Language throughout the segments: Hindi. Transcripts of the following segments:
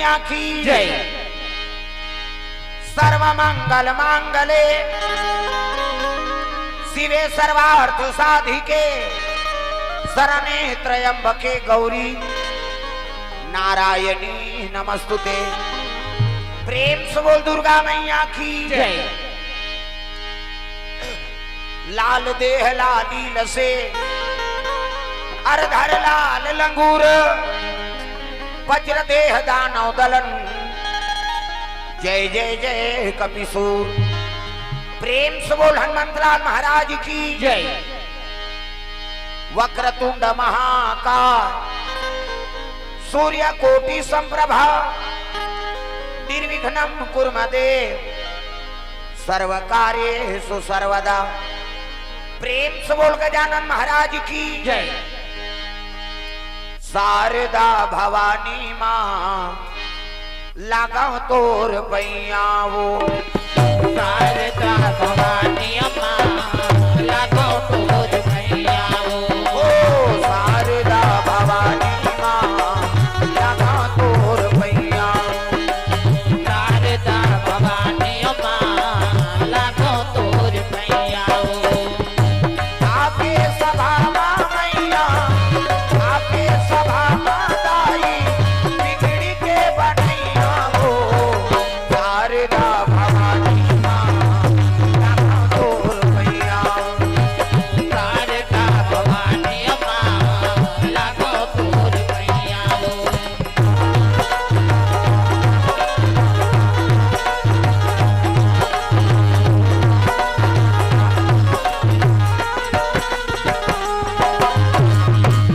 मैया की जय। सर्व मंगल मांगले शिवे सर्वार्थ साधिके शरणे त्र्यंबके गौरी नारायणी नमस्तुते। प्रेम से बोल दुर्गा मैया की जय। लाल देह लालील से अरधर लाल लंगूर वज्र देह दानव दलन जय जय जय कपिसूर। प्रेम से बोल हनुमंतलाल महाराज की जय। वक्रतुंड महाकाय सूर्य कोटि संप्रभा निर्विघ्नं कुर्मदेव सर्व कार्येषु सर्वदा। प्रेम से बोल गजानन महाराज की जय। शारदा भवानी मां लगा तोर पैया वो शारदा भवानी मां लगा तोर पैया वो शारदा भवानी मां लगा तोर पैया शारदा भवानी मां लगा तोर पैया आपके सभा मैया आपके सभा दाई बिगड़ी के बनैया हो शारदा भवानी मां लगा तोर पैया शारदा भवानी मां लगा तोर पैया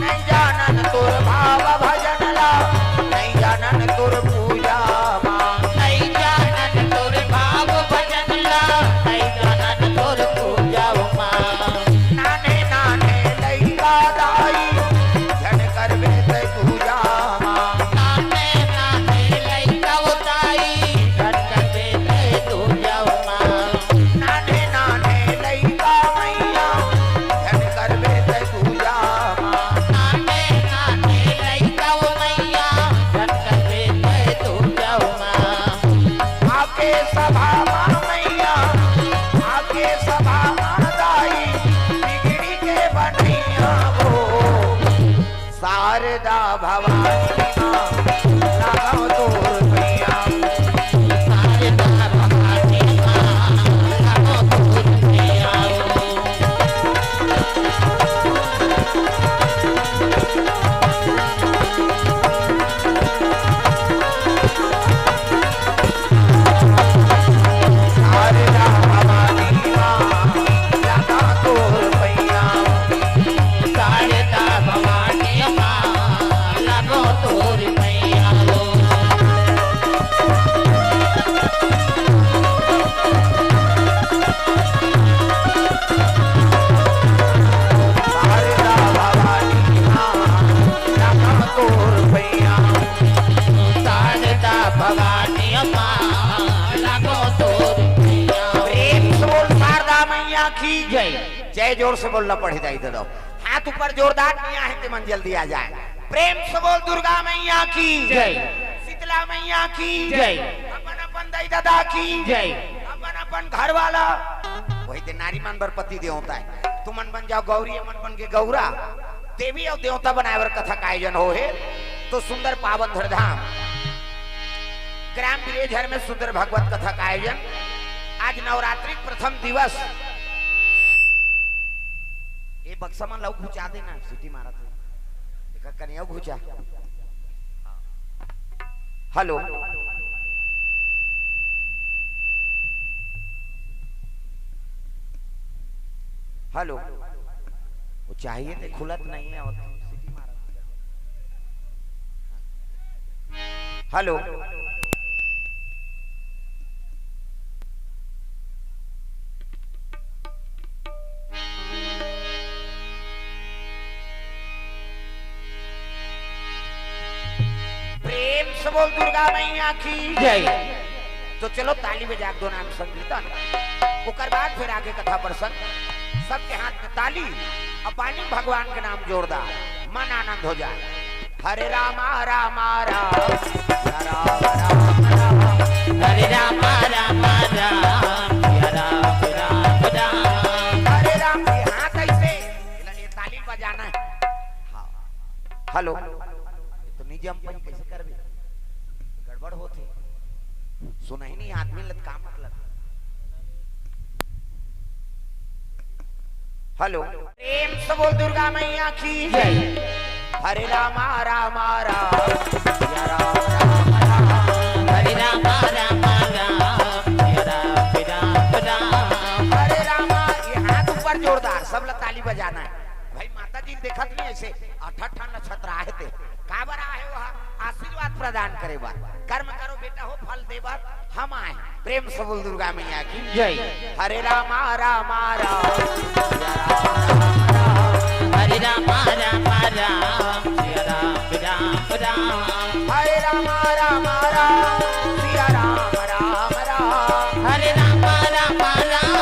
नहीं जानन तोर भाव भजन ला नहीं जानन तोर पूजा मां नहीं जानन तोर भाव भजन ला नहीं जानन तोर पूजा मां नाने नाने लइका दाई झन करबे ते पूजा मां नाने नाने लइका दाई झन करबे ते पूजा मां नाने नाने लइका मैया झन करबे ते पूजा मां नाने नाने लइका मैया झन करबे ते पूजा मां आपके सभा मैया आपके सभा दाई बिगड़ी के बनैया हो शारदा भवानी मां लगाओ तोर पैया शारदा भवानी मां लगाओ तोर पैया शारदा भवानी मां लगा तोर पैया शारदा भवानी मां लगा तोर पैया शारदा भवानी मां लगा तोर पैया शारदा भवानी मां लगा तोर पैया। प्रेम से बोल शारदा मैया की जय। जय जोर से बोलना पड़े जाए दो हाथ ऊपर जोरदार मियां है कि मन जल्दी आ जाए। प्रेम से बोल दुर्गा मैया की जय। शीतला मैया की जय। अपन अपन दाई दादा की जय। अपन अपन घर वाला वही ते नारी मन बर पति दे होता है। तू मन बन जाओ गौरी मन बन के गौरा देवी और देवता बनाए कथा का आयोजन हो है तो सुंदर पावन धरधाम ग्राम बिरेझर में सुंदर भगवत कथा का आयोजन आज नवरात्रि प्रथम दिवस। ये बक्सा मन लव घुचा देना सिटी मारा तो देखा कन्या घुचा। हेलो हेलो वो चाहिए तो खुलत नहीं है और सिटी मारा। हेलो प्रेम से बोल दुर्गा मैया की जय। तो चलो ताली बजा दो नाम संकीर्तन उकर बाद फिर आगे कथा प्रसंग। सबके हाथ में ताली और पानी भगवान के नाम जोरदार मन आनंद हो जाए। हरे रामा रामा राम राम राम राम हरे रामा रामा राम राम राम राम हरे राम के हाथ ऐसे ये ताली बजाना है। हाँ हेलो तो निजी हम कैसे करबे गड़बड़ होती सुना ही नहीं आदमी लत काम मतलब हेलो प्रेम से बोल दुर्गा मैया की जय हरे रामा रामा राम राम राम राम हरे रामा रामा राम राम राम हरे रामा ये हाथ ऊपर जोरदार सब लोग ताली बजाना है भाई माता जी देखत नहीं ऐसे 88 नक्षत्र आए थे काबर आए वहाँ आशीर्वाद प्रदान करे बात कर्म करो बेटा हो फल दे बात हम आए प्रेम से बोल दुर्गा मैया की जय हरे रामा रामा राम हरे रामा रामा राम राम राम हरे रामा रामा राम सिया राम राम राम हरे रामा रामा राम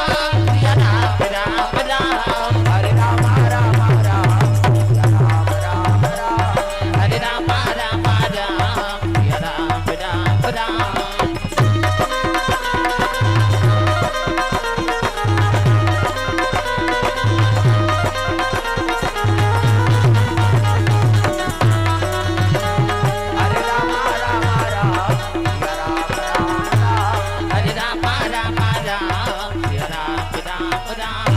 राम राम राम हरे रामा रामा राम सिया राम राम राम हरे रामा रामा राम राम राम राम हरे रामा रामा राम सिया राम राम राम हरे रामा रामा राम राम राम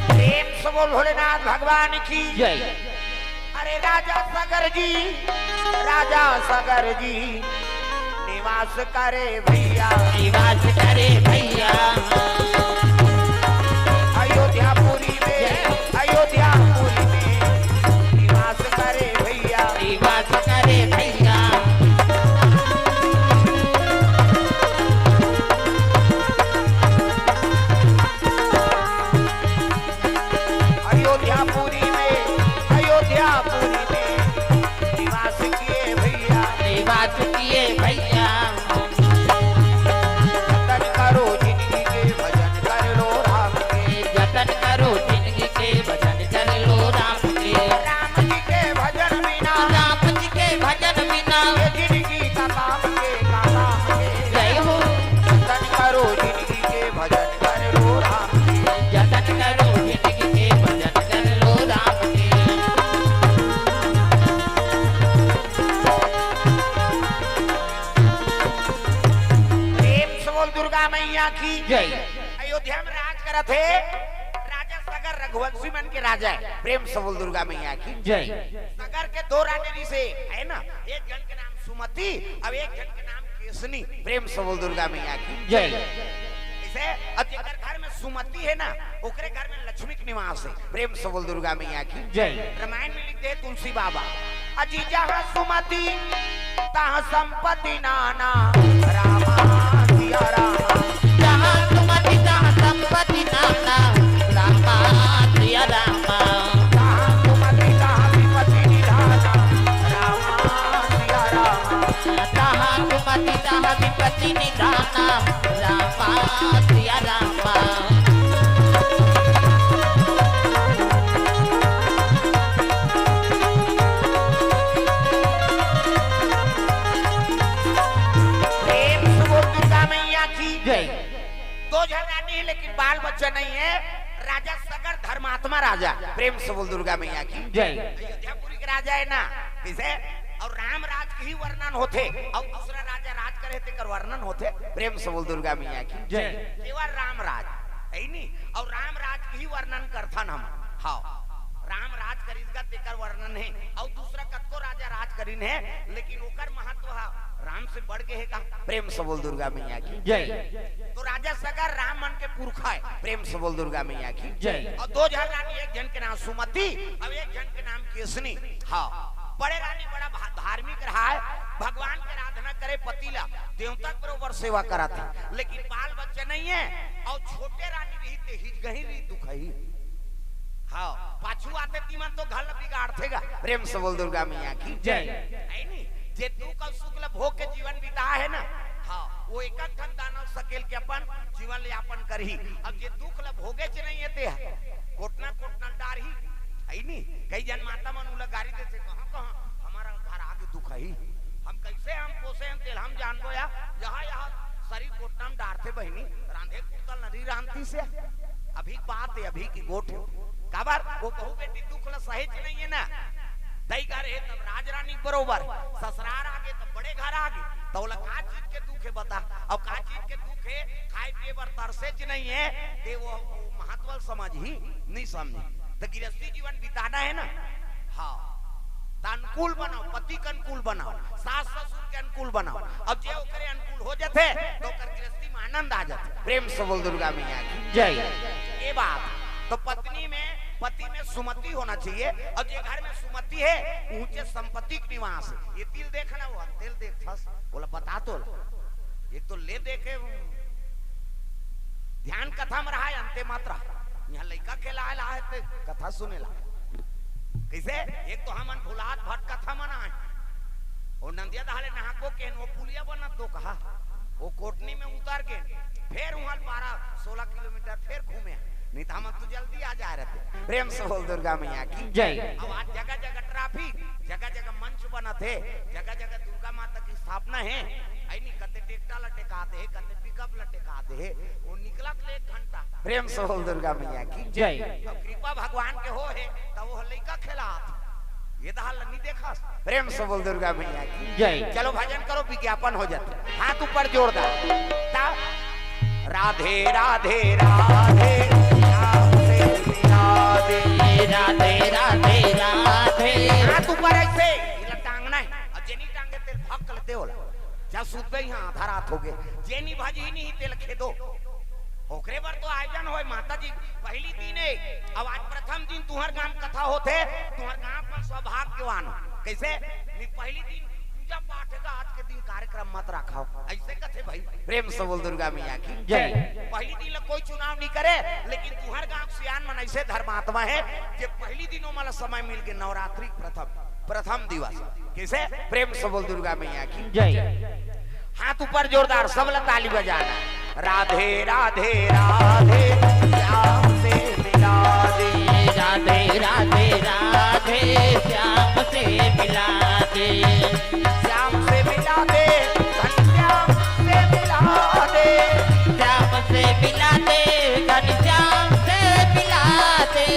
प्रेम से बोल भोलेनाथ भगवान की जय अरे राजा सगर जी निवास करे भैया निवास करे भैया अयोध्यापुरी में निवास करे भैया निवास करे भैया अयोध्यापुरी में निवास किए भैया निवास किए भैया जतन करो जिंदगी के भजन कर लो राम के जतन करो जिंदगी के भजन कर लो राम के राम जी के भजन बिना राम जी के भजन बिना ये जिंदगी का काम के जय हो जतन करो जिंदगी के भजन कर लो राम के जतन करो जिंदगी के भजन कर लो राम के प्रेम से बोल दुर्गा मैया की जय अयोध्या में राज करा थे राजा सगर रघुवंशी मन के राजा है प्रेम से बोल दुर्गा मैया की जय सगर के दो रानी से है ना एक जन के नाम सुमति अब एक जन के नाम केसनी प्रेम से बोल दुर्गा मैया की जय इसे अब जेकर घर में सुमति है ना ओकरे घर में लक्ष्मी के निवास है प्रेम से बोल दुर्गा मैया की जय रामायण में लिखते हैं तुलसी बाबा अजी जहाँ सुमति तहाँ संपत्ति नाना रामा सिया रामा जहाँ सुमति तहाँ संपत्ति नाना रामा सिया रामा जहाँ सुमति तहाँ विपत्ति निधाना रामा सिया रामा जहाँ सुमति तहाँ विपत्ति निधाना रामा सिया रामा प्रेम से बोल दुर्गा मैया की जय दो जन रानी है लेकिन बाल बच्चा नहीं है राजा सगर धर्मात्मा राजा प्रेम से बोल दुर्गा मैया की जय अयोध्यापुरी के राजा है ना किसे और राम राज के ही वर्णन होते और दूसरा राजा राज करे थे कर वर्णन होते प्रेम से बोल दुर्गा मैया की जय केवल राम राज है नहीं और राम राज के ही वर्णन करथन हम हाँ राम राज करीजगा तेकर वर्णन है और दूसरा कतको राजा राज करीन है लेकिन ओकर महत्व राम से बढ़ के है का प्रेम से बोल दुर्गा मैया की जय तो राजा सगर राम मन के पुरखा है प्रेम से बोल दुर्गा मैया की जय और दो जन रानी एक जन के नाम सुमति और एक जन के नाम केसनी हाँ बड़े रानी बड़ा धार्मिक रहा है भगवान की आराधना करे पतिला देवता के बरोबर सेवा करा था लेकिन बाल बच्चे नहीं है और छोटे रानी रही ते हिज गही रही दुख ही हाँ पाछू आते तीमन तो घर बिगाड़तेगा प्रेम से बोल दुर्गा मैया की जय है नी जे दुख और सुख ल भोग के जीवन बिता है ना हाँ वो एक ठन दानव सकेल के अपन जीवन यापन करही अब जे दुख ल भोगे च नहीं है कोटना कोटना डारही है नी कई जन माता मन उला गाड़ी देते कहां कहां हमारा घर सही हम कैसे हम पोसे हम तेल हम जानबो या यहाँ शरीर कोटना में डारते बहनी रांधे कुतल नदी रांधती से अभी बात है अभी की गोठ काबर वो बहू बेटी दुख ल सहेज नहीं है ना दई घर है तब राजरानी बरोबर ससुराल आगे तब बड़े घर आगे तो का चीज के दुख है बता अब का चीज के दुख है खाए पिए बर तरसेच नहीं है ते वो महत्व समझ ही नहीं समझे तो गृहस्थी जीवन बिताना है ना हाँ अनुकूल बनाओ पति के अनुकूल बनाओ सास ससुर के अनुकूल बनाओ अब जे ओकरे अनुकूल हो जाते तो ओकर गृहस्थी में आनंद आ जाते प्रेम से बोल दुर्गा मैया की जय ये बात तो पत्नी में पति में सुमति होना चाहिए और जे घर में सुमति है ऊंचे संपत्ति के निवास है ये तिल देखना वो तिल देख फस बोला बता तो एक तो ले देखे ध्यान कथा में रहा है अंते मात्रा यहाँ लड़का खेला है तो कथा सुने ला कैसे एक तो हम भुलात भट कथा मना है और नंदिया दहाड़े नहाको के वो पुलिया बना तो कहा वो कोटनी में उतर के फिर वहां 12-16 किलोमीटर फिर घूमे नहीं तो हम तो जल्दी आ जा रहे थे प्रेम से बोल दुर्गा मैया की जय अब आज जगह जगह ट्रैफिक जगह जगह मंच बना थे जगह जगह दुर्गा माता की स्थापना है आई नहीं कते टेक्टा लटकाते हैं कते पिकअप लटकाते हैं वो निकला 1 घंटा प्रेम से बोल दुर्गा मैया की जय अब कृपा भगवान के हो है तब वो लड़का खेला ये दाल नहीं देखा प्रेम से बोल दुर्गा मैया की जय चलो भजन करो विज्ञापन हो जाते हाथ ऊपर जोरदार राधे राधे राधे राधे राधे राधे हाथ ऊपर ऐसे टांगना है अब जेनी टांगे तेल भक्क लेते होला जा सूत पे यहां आधा रात हो गए जेनी भाजी नहीं तेल खेदो ओकरे बार तो आयोजन होय माता जी पहली दिन है अब आज प्रथम दिन तुहर गांव कथा होते तुहर गांव में सौभाग्यवान कैसे नहीं पहली दिन पूजा पाठ का आज के दिन कार्यक्रम मत रखाओ ऐसे कथे भाई प्रेम से बोल दुर्गा मैया की जय पहली दिन कोई चुनाव नहीं करे लेकिन तुहर गांव सियान मन ऐसे धर्मात्मा है कि पहली दिनों माला समय मिल के नवरात्रि प्रथम दिवस कैसे प्रेम से बोल दुर्गा मैया की जय हाथ ऊपर जोरदार सबला ताली बजाना राधे राधे राधे श्याम से मिला दे राधे राधे राधे श्याम से मिला दे श्याम से मिला दे श्याम से मिला दे श्याम से मिला दे श्याम से मिला दे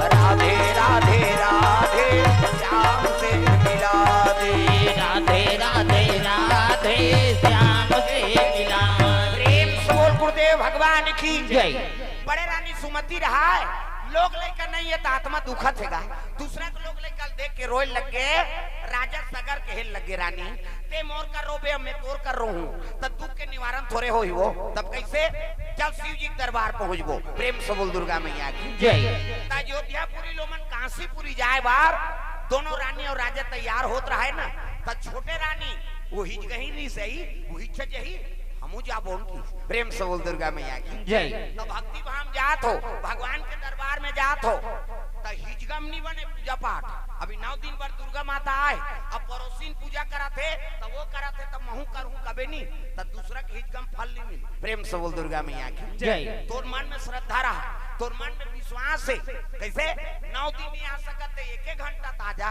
राधे राधे राधे श्याम से मिला दे राधे राधे राधे श्याम से मिला दे भगवान की जय बड़े रानी सुमति रहा है लोग लेकर नहीं है तो आत्मा दुखत हैगा दूसरा के लोग लेकर देख के रोए लग गए राजा सगर के हेल लगे रानी ते मोर कर रोबे मैं तोर कर रो हूं तब दुख के निवारण थोड़े हो ही वो तब कैसे जब शिव जी के दरबार पहुंचबो प्रेम से बोल दुर्गा मैया की जय अयोध्यापुरी लोमन काशीपुरी जाए बार दोनों रानी और राजा तैयार होत रहा है ना तब छोटे रानी वो हिजगही नहीं सही वो हिचक यही हमू जा बोल की प्रेम से बोल दुर्गा मैया की जय तो भक्ति भाव जात हो भगवान के दरबार में जात हो तो हिजगम नहीं बने पूजा पाठ अभी 9 दिन पर दुर्गा माता आए अब पड़ोसी पूजा करा थे तो वो करा थे तो महू करूं कबे नहीं तो दूसरा के हिजगम फल नहीं मिले प्रेम से बोल दुर्गा मैया की जय तोर मन में श्रद्धा रहा तोर मन में विश्वास है कैसे 9 दिन नहीं आ सकते 1 घंटा ताजा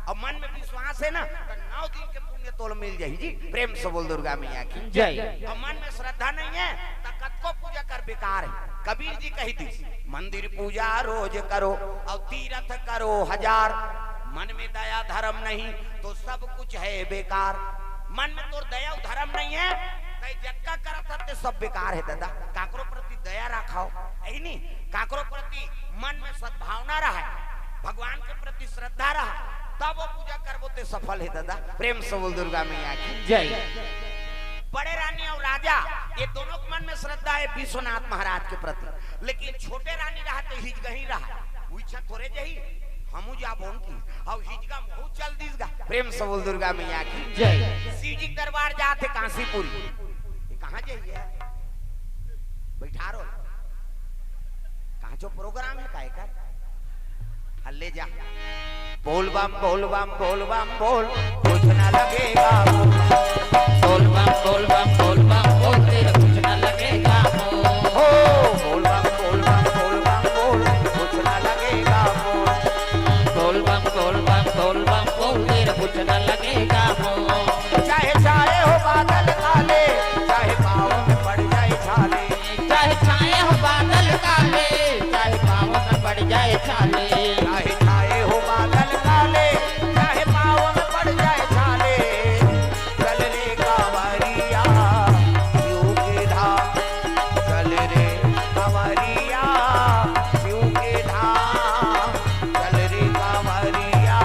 अब मन में विश्वास है ना तो 9 दिन के पुण्य तोल मिल जाही जी प्रेम से बोल दुर्गा मैया की जय अब मन में श्रद्धा नहीं है तो कतको पूजा कर बेकार है कबीर जी कही थी मंदिर पूजा रोज करो और तीर्थ करो 1000 मन में दया धर्म नहीं तो सब कुछ है बेकार मन में तो दया धर्म नहीं है तो जक्का करत ते सब बेकार है दादा काकरो प्रति दया रखाओ यही नहीं काकरो प्रति मन में सद्भावना रहा भगवान के प्रति श्रद्धा रहा तब वो पूजा करबो ते सफल है दादा प्रेम से बोल दुर्गा मैया की जय बड़े रानी और राजा ये दोनों के मन में श्रद्धा है विश्वनाथ महाराज के प्रति लेकिन छोटे रानी रहा तो हिजगही रहा इच्छा थोड़े जही हमू जाबो की और हिजगा बहुत चल दिसगा प्रेम से बोल दुर्गा मैया की जय। शिव जी के दरबार जाते काशीपुर ये कहां जाइए बैठा रो कहां जो प्रोग्राम है काहे का हल्ले जा बोल बम बोल बम बोल बम बोल कुछ ना लगेगा बोल बम बोल बम बोल बम बोल तेरे कुछ न लगेगा हो बोल बम बोल बम बोल बम बोल कुछ ना लगेगा बोल बम बोल बम बोल बम बोल तेरे कुछ न लगेगा चाहे चाहे हो बादल काले चाहे पाँव में पड़ जाए छाले चाहे छाए हो बादल काले चाहे पाँव में पड़ जाए छाले चाहे छाए हो बादल काले चाहे पाँव में पड़ जाए छाले चल रे कांवरिया शिव के धाम चल रे कांवरिया शिव के धाम चल रे कांवरिया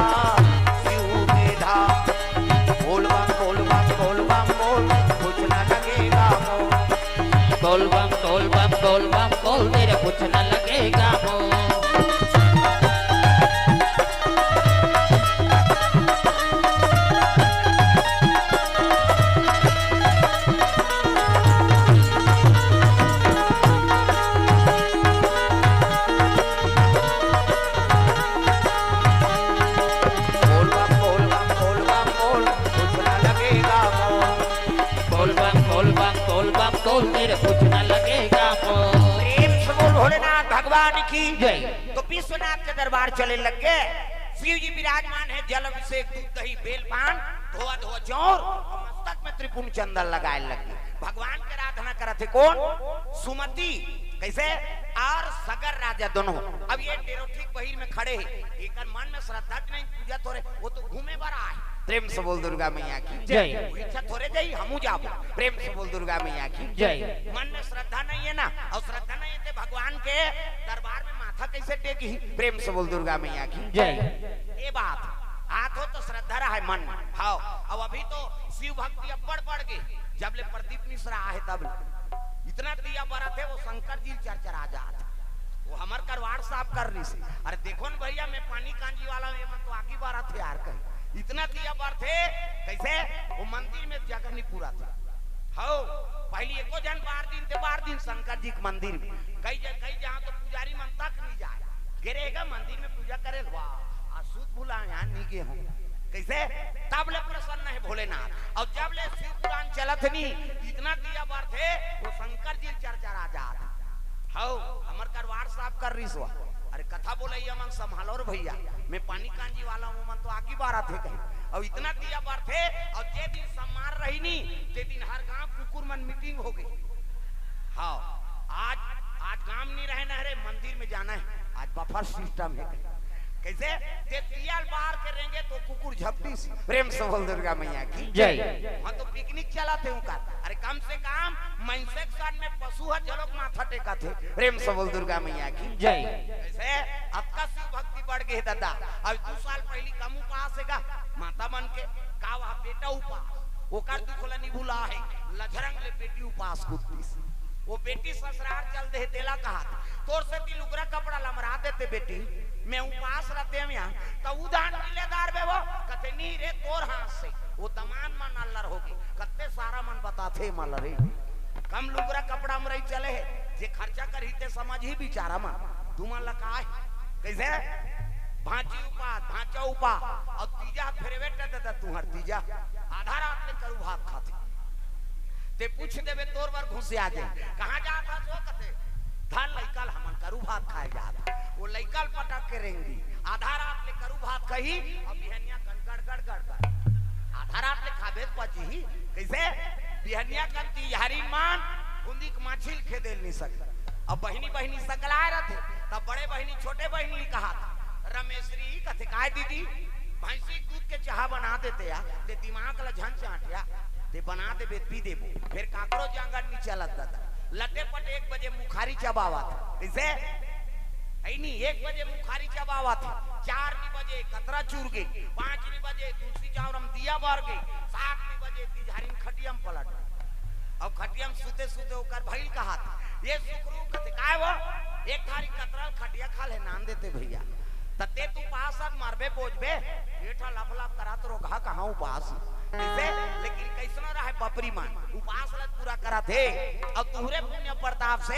शिव के धाम बोल बम बोल बम बोल बम बोल कुछ ना लगेगा बोल बम बोल बम बोल बम बोल तेरे कुछ न लगेगा बोल बम बोल बम बोल बम बोल कुछ ना लगेगा बोल बम बोल बम बोल बम बोल तेरे कुछ न लगेगा प्रेम से बोल भोलेनाथ भगवान की जय। तो विश्वनाथ के दरबार चले लग गए शिव जी विराजमान है जल अभिषेक दूध दही बेल पान धोआ धोआ चौर और मस्तक में त्रिपुण चंदन लगाए लगे भगवान के आराधना करते कौन सुमति कैसे और सगर राजा दोनों अब ये टेरो ठीक बहिर में खड़े हैं एक मन में श्रद्धा की नहीं पूजा थोड़े वो तो घूमे बड़ा है प्रेम से बोल दुर्गा मैया की जय। इच्छा थोड़े जाई हमू जाबो प्रेम से बोल दुर्गा मैया की जय। मन में श्रद्धा नहीं है ना और श्रद्धा नहीं है तो भगवान के दरबार में माथा कैसे टेकी प्रेम से बोल दुर्गा मैया की जय। ये बात हाथ हो तो श्रद्धा रहा है मन में हाँ अब अभी तो शिव भक्ति अब बढ़ गई जब ले प्रदीप मिश्रा है तब इतना दिया बड़ा थे वो शंकर जी चरचरा जाता वो हमार करवाड़ साफ कर रही थी अरे देखो न भैया मैं पानी कांजी वाला में तो आगे बारा थे यार कहीं इतना दिया बार थे कैसे वो मंदिर में जगह नहीं पूरा था हो पहले एको जन बार दिन शंकर जी के मंदिर में कई जहाँ तो पुजारी मन तक नहीं जाए गिरेगा मंदिर में पूजा करे वाह अशुद्ध भूला यहाँ नहीं गे हूँ कैसे तब ले प्रसन्न है भोलेनाथ और जब ले शिव पुराण चलत नहीं इतना दिया बार थे वो शंकर जी चरचरा जाता हो हमर करवाड़ साफ कर रही सो अरे कथा बोले मन संभालो रे भैया मैं पानी कांजी वाला हूँ मन तो आगे बारा थे कहीं और इतना दिया बार थे और जे दिन सम्मार रही नहीं ते दिन हर गांव कुकुर मन मीटिंग हो गई हाँ आज गांव नहीं रहना है मंदिर में जाना है आज बफर सिस्टम है कैसे तेतियाल बाहर के रहेंगे तो कुकुर झपटी सी प्रेम से बोल दुर्गा मैया की जय। हाँ तो पिकनिक चला थे उनका अरे कम से कम मनसेक सन में पशु है जलोक माथा टेका थे प्रेम से बोल दुर्गा मैया की जय। कैसे अब का शिव भक्ति बढ़ गई दादा अब 2 साल पहले कम उपास है माता मन के का वहाँ बेटा उपास वो कर दुखला नहीं भूला है लझरंग ले बेटी उपास कुत्ती सी वो बेटी ससुराल चल दे तेला कहा तोर से ती लुगरा कपड़ा लमरा देते बेटी मैं उपास रहते हम यहाँ तो उदान मिलेदार बे वो कते नहीं रे तोर हाथ से वो तमान मन अल्लर होगी कते सारा मन बताते मल रे कम लुगरा कपड़ा मरई चले है जे खर्चा करते समझ ही बिचारा मन तुम लका है कैसे भांची भांचा उपा और तीजा फेरवे देता तुहर तीजा आधा रात में करू भात खाते ते पूछ देवे तोर बार घुसे आ जाए कहां जाता सो कते धान लइकल हमन करू भात खाए जाता वो लइकल पटक के रेंगी आधा रात ले करू भात कही और बिहनिया कन गड़ आधा रात ले खाबे पची कैसे बिहनिया कन तिहारी मान बुंदी के माछिल खेदेल नहीं सकता अब बहिनी सकलाए रहते तब बड़े बहिनी छोटे बहिनी कहा रमेश्वरी कथे काय दीदी भैंसी दूध के चाह बना देते या ते दिमाग ला झन चाटिया ते बना दे बे पी देबो फिर काकरो जांगर नहीं चलत दादा लटे पट 1 बजे मुखारी चबावा था कैसे ऐनी 1 बजे मुखारी चबावा था 4 बजे कतरा चूर गई 5 बजे दूसरी चावरम दिया बार गई 7 बजे तिजहारी खटियम पलट अब खटियम सुते सुते ओकर भइल कहा था ये सुकरू कते काय वो एक थारी कतरा खटिया खा ले नाम देते भैया तते तू पा उपासक मारबे पोजबे बेटा लफ लफ करा तो रोगा कहां उपास इसे लेकिन कैसनो रहे पपरी मान उपास लत पूरा करा थे और तुहरे पुण्य प्रताप से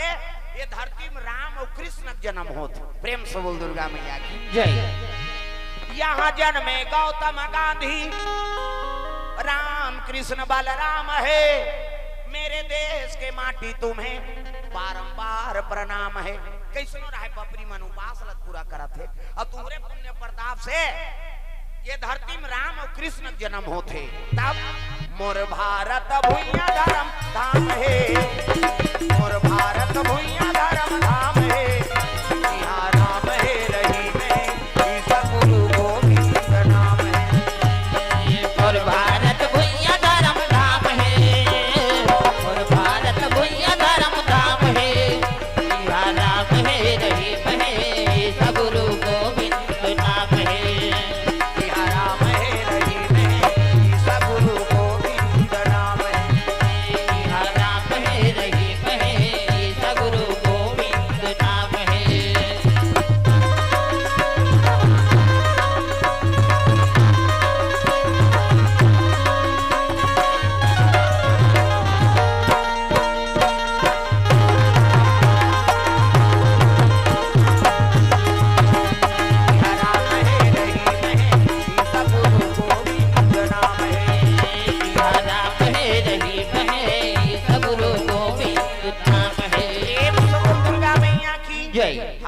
ये धरती में राम और कृष्ण का जन्म होत प्रेम से बोल दुर्गा मैया की जय। यहाँ जन्मे गौतम गांधी राम कृष्ण बलराम है मेरे देश के माटी तुम्हें बारंबार प्रणाम है कैसनो रहे पपरी मन उपास लत पूरा करा थे और तुहरे पुण्य प्रताप से ये धरती में राम और कृष्ण जन्म होते तब मोर भारत भुइया धर्म धाम है मोर भारत भुइया धर्म धाम है यहाँ राम है रही में गुरु गोविंद नाम है और भारत भुइया धर्म धाम है और भारत भुइया धर्म धाम है यहाँ राम है रही में सगुरु गोविंद नाम है जय।